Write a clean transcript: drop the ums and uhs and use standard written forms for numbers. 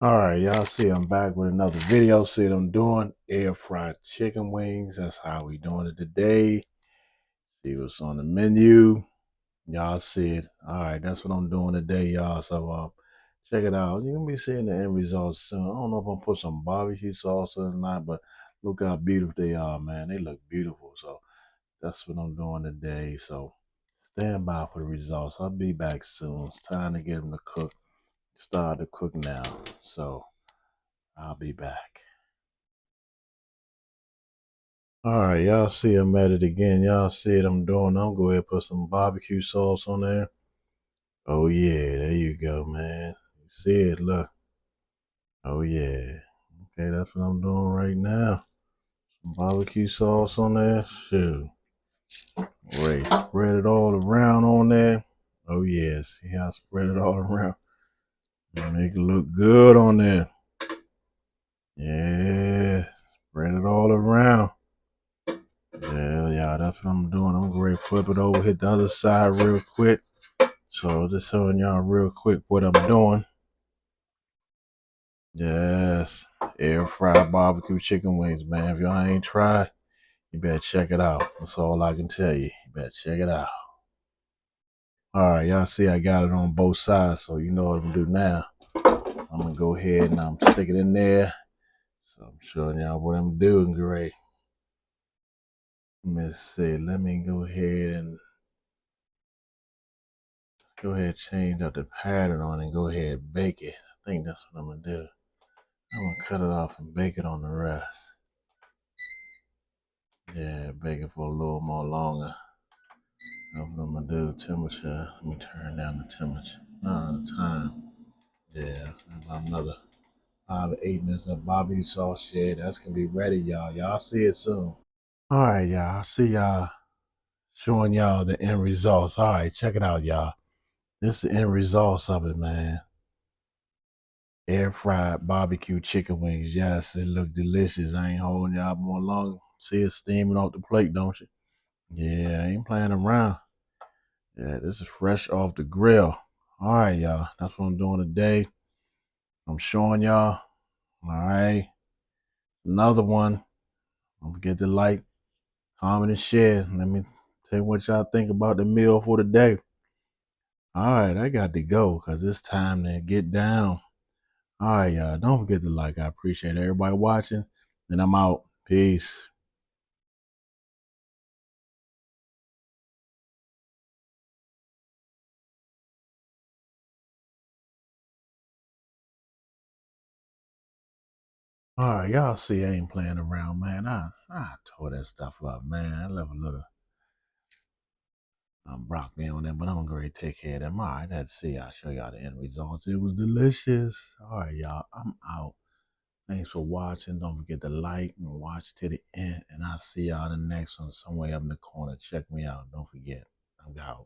All right, y'all see I'm back with another video. See what I'm doing? Air fried chicken wings. That's how we doing it today. See what's on the menu. Y'all see it. All right, that's what I'm doing today, y'all. So check it out. You're gonna be seeing the end results soon. I don't know if I'm put some barbecue sauce or not, but look how beautiful they are, man. They look beautiful. So that's what I'm doing today. So stand by for the results. I'll be back soon. It's time to get them to cook. Start to cook now. So I'll be back. All right, y'all see I'm at it again. Y'all see what I'm doing. I'm go ahead and put some barbecue sauce on there. Oh yeah, there you go, man. You see it, look. Oh yeah. Okay, that's what I'm doing right now. Some barbecue sauce on there. Shoot. Great. Spread it all around on there. Oh yeah, see how I spread it all around. Make it look good on there. Yeah. Spread it all around. Yeah, that's what I'm doing. I'm going to flip it over, hit the other side real quick. So just showing y'all real quick what I'm doing. Yes, air fried barbecue chicken wings, man. If y'all ain't tried, you better check it out. That's all I can tell you. You better check it out. All right, y'all see I got it on both sides, so you know what I'm gonna do now. I'm gonna go ahead and I'm stick it in there. So I'm showing y'all what I'm doing. Great. Let me see. Let me go ahead change up the pattern on it and go ahead and bake it. I think that's what I'm gonna do. I'm gonna cut it off and bake it on the rest. Yeah, bake it for a little more longer. That's what I'm gonna do. Temperature. Let me turn down the temperature. No, the time. Yeah, about another 5 to 8 minutes of barbecue sauce. Yeah, that's gonna be ready, y'all. Y'all see it soon. All right, y'all. I see y'all showing y'all the end results. All right, check it out, y'all. This is the end results of it, man. Air fried barbecue chicken wings. Yes, it look delicious. I ain't holding y'all more long. See it steaming off the plate, don't you? Yeah, I ain't playing around. Yeah, this is fresh off the grill. All right, y'all. That's what I'm doing today. I'm showing y'all. All right. Another one. Don't forget to like, comment, and share. Let me tell you what y'all think about the meal for today. All right, I got to go because it's time to get down. All right, y'all. Don't forget to like. I appreciate everybody watching. And I'm out. Peace. All right, y'all see I ain't playing around, man. I tore that stuff up, man. I left a little broccoli on there, but I'm gonna take care of them. All right, let's see. I'll show y'all the end results. It was delicious. All right, y'all. I'm out. Thanks for watching. Don't forget to like and watch to the end. And I'll see y'all in the next one somewhere up in the corner. Check me out. Don't forget. I'm out.